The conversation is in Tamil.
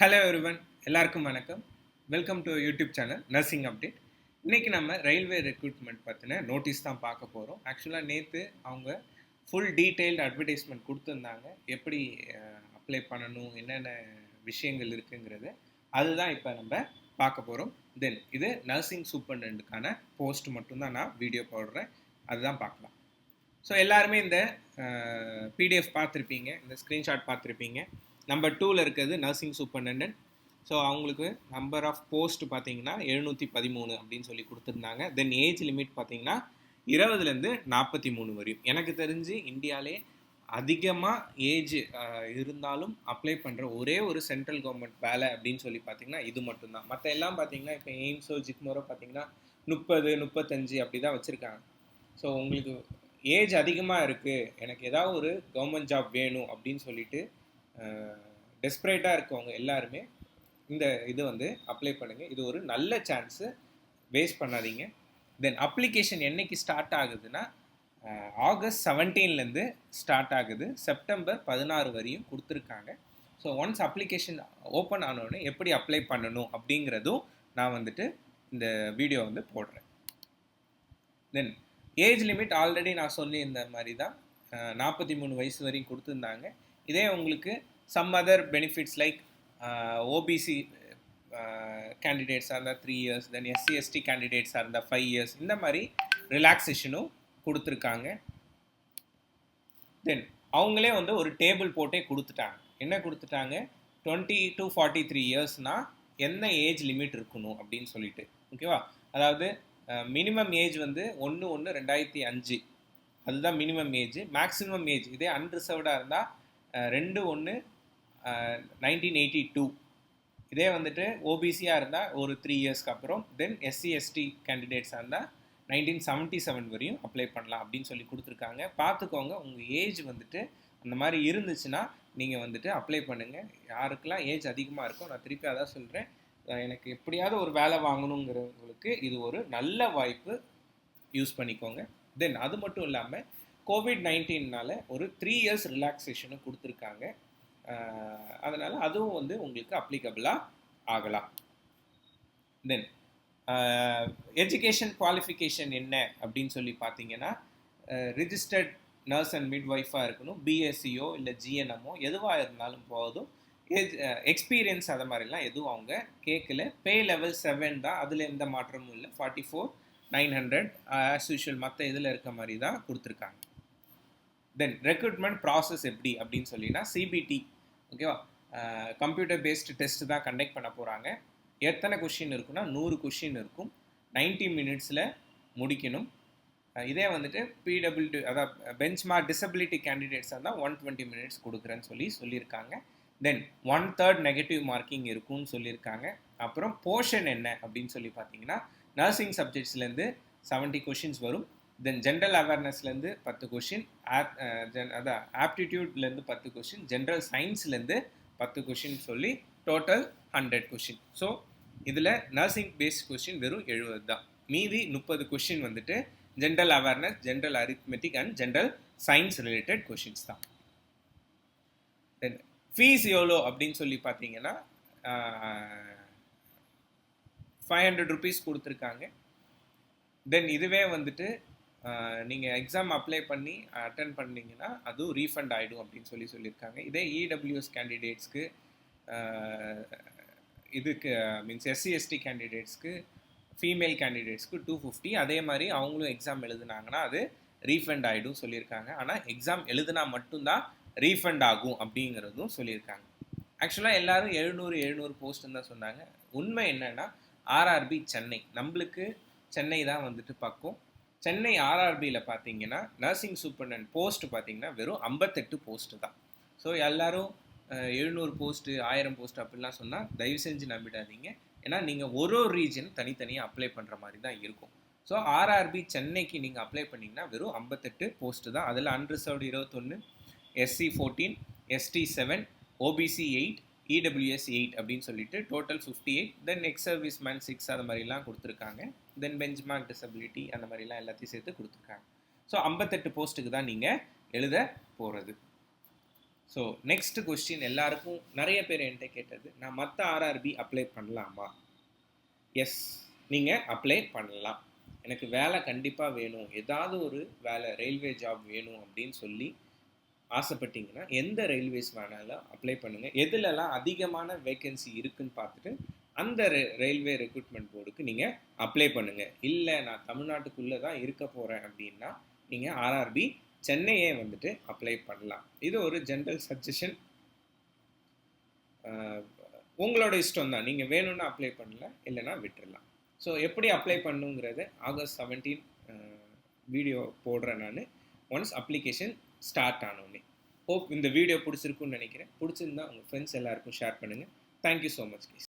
ஹலோ எவ்ரிவன், எல்லாருக்கும் வணக்கம். Welcome to YouTube channel nursing update. இன்றைக்கி நம்ம ரயில்வே ரெக்ரூட்மெண்ட் பற்றின நோட்டீஸ் தான் பார்க்க போகிறோம். ஆக்சுவலாக நேற்று அவங்க ஃபுல் டீட்டெயில்டு அட்வர்டைஸ்மெண்ட் கொடுத்துருந்தாங்க, எப்படி அப்ளை பண்ணணும், என்னென்ன விஷயங்கள் இருக்குங்கிறது. அதுதான் இப்போ நம்ம பார்க்க போகிறோம். தென் இது நர்சிங் சூப்பர்டென்ட்டுக்கான போஸ்ட் மட்டும்தான் நான் வீடியோ போடுறேன், அதுதான் பார்க்கலாம். ஸோ எல்லாருமே இந்த பிடிஎஃப் பார்த்துருப்பீங்க, இந்த ஸ்க்ரீன்ஷாட் பார்த்துருப்பீங்க. நம்பர் 2ல் இருக்கிறது நர்சிங் சூப்பர்டென்டன்ட். ஸோ அவங்களுக்கு நம்பர் ஆஃப் போஸ்ட் பார்த்தீங்கன்னா 713 அப்படின்னு சொல்லி கொடுத்துருந்தாங்க. தென் ஏஜ் லிமிட் பார்த்தீங்கன்னா 20லேருந்து 43 வரையும். எனக்கு தெரிஞ்சு இந்தியாவிலே அதிகமாக ஏஜ் இருந்தாலும் அப்ளை பண்ணுற ஒரே ஒரு சென்ட்ரல் கவர்மெண்ட் வேலை அப்படின்னு சொல்லி பார்த்தீங்கன்னா இது மட்டும்தான். மற்ற எல்லாம் பார்த்தீங்கன்னா இப்போ எய்ம்ஸோ ஜிக்மரோ பார்த்தீங்கன்னா 30, 35 அப்படி தான் வச்சுருக்காங்க. ஸோ உங்களுக்கு ஏஜ் அதிகமாக இருக்குது, எனக்கு ஏதாவது ஒரு கவர்மெண்ட் ஜாப் வேணும் அப்படின்னு சொல்லிட்டு டெஸ்பரேட்டாக இருக்கவங்க எல்லாருமே இந்த இது வந்து அப்ளை பண்ணுங்கள். இது ஒரு நல்ல சான்ஸு, வேஸ்ட் பண்ணாதீங்க. தென் அப்ளிகேஷன் என்னைக்கு ஸ்டார்ட் ஆகுதுன்னா ஆகஸ்ட் 17லேருந்து ஸ்டார்ட் ஆகுது, செப்டம்பர் 16 வரையும் கொடுத்துருக்காங்க. ஸோ ஒன்ஸ் அப்ளிகேஷன் ஓப்பன் ஆனோடனே எப்படி அப்ளை பண்ணணும் அப்படிங்கிறதும் நான் வந்துட்டு இந்த வீடியோ வந்து போடுறேன். தென் ஏஜ் லிமிட் ஆல்ரெடி நான் சொல்லியிருந்த மாதிரி தான் 43 வயசு வரையும் கொடுத்துருந்தாங்க. இதே உங்களுக்கு some other benefits like OBC கேண்டிடேட்ஸாக இருந்தால் 3 இயர்ஸ், தென் எஸ்சி எஸ்டி கேண்டிடேட்ஸாக இருந்தால் 5 இயர்ஸ், இந்த மாதிரி ரிலாக்ஸேஷனும் கொடுத்துருக்காங்க. தென் அவங்களே வந்து ஒரு டேபிள் போட்டே கொடுத்துட்டாங்க. என்ன கொடுத்துட்டாங்க, 20 to 43 இயர்ஸ்னால் என்ன ஏஜ் லிமிட் இருக்கணும் அப்படின்னு சொல்லிட்டு. ஓகேவா, அதாவது மினிமம் ஏஜ் வந்து 1/1/2005, அதுதான் மினிமம் ஏஜ். மேக்ஸிமம் ஏஜ் இதே அன்ரிசர்வ்டாக இருந்தால் 2/1/1982. இதே வந்துட்டு ஓபிசியாக இருந்தால் ஒரு 3 இயர்ஸ்க்கு அப்புறம். தென் எஸ்சி எஸ்டி கேண்டிடேட்ஸாக இருந்தால் 1977 வரையும் அப்ளை பண்ணலாம் அப்படின்னு சொல்லி கொடுத்துருக்காங்க. பார்த்துக்கோங்க, உங்கள் ஏஜ் வந்துட்டு அந்த மாதிரி இருந்துச்சுன்னா நீங்கள் வந்துட்டு அப்ளை பண்ணுங்கள். யாருக்கெல்லாம் ஏஜ் அதிகமாக இருக்கோ, நான் திருப்பி அதான் சொல்கிறேன், எனக்கு எப்படியாவது ஒரு வேலை வாங்கணுங்கிறவங்களுக்கு இது ஒரு நல்ல வாய்ப்பு, யூஸ் பண்ணிக்கோங்க. தென் அது மட்டும் இல்லாமல் COVID-19னால ஒரு 3 இயர்ஸ் ரிலாக்ஸேஷனும் கொடுத்துருக்காங்க. அதனால் அதுவும் வந்து உங்களுக்கு அப்ளிகபிளாக ஆகலாம். தென் எஜுகேஷன் குவாலிஃபிகேஷன் என்ன அப்படின்னு சொல்லி பார்த்தீங்கன்னா, ரிஜிஸ்டர்ட் நர்ஸ் அண்ட் மிட்வைஃபாக இருக்கணும். பிஎஸ்சியோ இல்லை ஜிஎன்எம்மோ எதுவாக இருந்தாலும் போதும். எக்ஸ்பீரியன்ஸ் அதை மாதிரிலாம் எதுவும் அவங்க கேட்கல. பே லெவல் 7 தான், அதில் எந்த மாற்றமும் இல்லை. 44,900 ஆஸ் யூஷுவல் மற்ற இதில் இருக்க மாதிரி தான் கொடுத்துருக்காங்க. தென் ரெக்ரூட்மெண்ட் ப்ராசஸ் எப்படி அப்படின்னு சொல்லினா சிபிடி, ஓகேவா, கம்ப்யூட்டர் பேஸ்டு டெஸ்ட் தான் கண்டக்ட் பண்ண போகிறாங்க. எத்தனை கொஷின் இருக்குன்னா 100 கொஷின் இருக்கும், 90 மினிட்ஸில் முடிக்கணும். இதே வந்துட்டு பிடபிள்யூ அதாவது பெஞ்ச்மார்க் டிசபிலிட்டி கேண்டிடேட்ஸாக இருந்தால் 120 மினிட்ஸ் கொடுக்குறேன்னு சொல்லியிருக்காங்க. தென் 1/3 நெகட்டிவ் மார்க்கிங் இருக்கும்னு சொல்லியிருக்காங்க. அப்புறம் போர்ஷன் என்ன அப்படின்னு சொல்லி பார்த்தீங்கன்னா, நர்சிங் சப்ஜெக்ட்ஸ்லேருந்து 70 கொஷின்ஸ் வரும். தென் ஜென்ரல் அவேர்னஸ்லேருந்து 10 கொஷின், அதான் ஆப்டிடியூட்லேருந்து 10 கொஷின், ஜென்ரல் சயின்ஸ்லேருந்து 10 கொஷின் சொல்லி டோட்டல் 100 கொஷின். ஸோ இதில் நர்சிங் பேஸ்ட் கொஷின் வெறும் 70 தான். மீதி 30 கொஷின் வந்துட்டு general awareness, general arithmetic and general science related questions தான். தென் ஃபீஸ் எவ்வளோ அப்படின்னு சொல்லி பார்த்தீங்கன்னா 500 ருபீஸ் கொடுத்துருக்காங்க. தென் இதுவே வந்துட்டு நீங்கள் எக்ஸாம் அப்ளை பண்ணி அட்டன் பண்ணிங்கன்னா அதுவும் ரீஃபண்ட் ஆகிடும் அப்படின்னு சொல்லியிருக்காங்க. இதே இடபிள்யூஎஸ் கேண்டிடேட்ஸ்க்கு, இதுக்கு மீன்ஸ் எஸ்சி எஸ்டி கேண்டிடேட்ஸ்க்கு, ஃபீமேல் கேண்டிடேட்ஸ்க்கு 250. அதே மாதிரி அவங்களும் எக்ஸாம் எழுதுனாங்கன்னா அது ரீஃபண்ட் ஆகிடும் சொல்லியிருக்காங்க. ஆனால் எக்ஸாம் எழுதுனா மட்டும்தான் ரீஃபண்ட் ஆகும் அப்படிங்கிறதும் சொல்லியிருக்காங்க. ஆக்சுவலாக எல்லோரும் 700 போஸ்ட்டுன்னு தான் சொன்னாங்க. உண்மை என்னென்னா ஆர்ஆர்பி சென்னை, நம்மளுக்கு சென்னை தான் வந்துட்டு பக்கம். சென்னை ஆர்ஆர்பியில் பார்த்தீங்கன்னா நர்சிங் சூப்பர்டென்ட் போஸ்ட்டு பார்த்தீங்கன்னா வெறும் 58 போஸ்ட்டு தான். ஸோ எல்லோரும் 700 போஸ்ட்டு 1000 போஸ்ட் அப்படிலாம் சொன்னால் தயவு செஞ்சு நம்பிடாதீங்க. ஏன்னா நீங்கள் ஒரு ரீஜன் தனித்தனியாக அப்ளை பண்ணுற மாதிரி தான் இருக்கும். ஸோ ஆர்ஆர்பி சென்னைக்கு நீங்கள் அப்ளை பண்ணிங்கன்னா வெறும் 58 போஸ்ட்டு தான். அதில் unreserved 21, SC 14, ST 7, OBC 8, EWS 8 அப்படின்னு சொல்லிட்டு total 58. Then ex service man 6 அது மாதிரிலாம் கொடுத்துருக்காங்க. தென் பெஞ்ச்மார்க் டிசபிலிட்டி அந்த மாதிரிலாம் எல்லாத்தையும் சேர்த்து கொடுத்துருக்காங்க. ஸோ 58 போஸ்ட்டுக்கு தான் நீங்கள் எழுத போகிறது. ஸோ நெக்ஸ்ட் கொஸ்டின் எல்லாருக்கும் நிறைய பேர் என்கிட்ட கேட்டது, நான் மற்ற ஆர்ஆர்பி அப்ளை பண்ணலாமா? எஸ், நீங்கள் அப்ளை பண்ணலாம். எனக்கு வேலை கண்டிப்பாக வேணும், ஏதாவது ஒரு வேலை ரயில்வே ஜாப் வேணும் அப்படின்னு சொல்லி ஆசைப்பட்டீங்கன்னா எந்த ரயில்வேஸ் வேணாலும் அப்ளை பண்ணுங்கள். எதுலலாம் அதிகமான வேக்கன்சி இருக்குன்னு பார்த்துட்டு அந்த ரயில்வே ரெக்ரூட்மெண்ட் போர்டுக்கு நீங்கள் அப்ளை பண்ணுங்கள். இல்லை நான் தமிழ்நாட்டுக்குள்ளே தான் இருக்க போகிறேன் அப்படின்னா நீங்கள் ஆர்ஆர்பி சென்னையே வந்துட்டு அப்ளை பண்ணலாம். இது ஒரு ஜென்ரல் சஜஷன், உங்களோட இஷ்டம் தான். நீங்கள் வேணும்னா அப்ளை பண்ணலாம், இல்லைனா விட்டுடலாம். ஸோ எப்படி அப்ளை பண்ணுங்கிறது ஆகஸ்ட் 17 வீடியோ போடுறேன் நான், ஒன்ஸ் அப்ளிகேஷன் ஸ்டார்ட் ஆனோடனே. ஹோப் இந்த வீடியோ பிடிச்சிருக்குன்னு நினைக்கிறேன். பிடிச்சிருந்தா உங்கள் ஃப்ரெண்ட்ஸ் எல்லாருக்கும் ஷேர் பண்ணுங்கள். Thank you so much guys.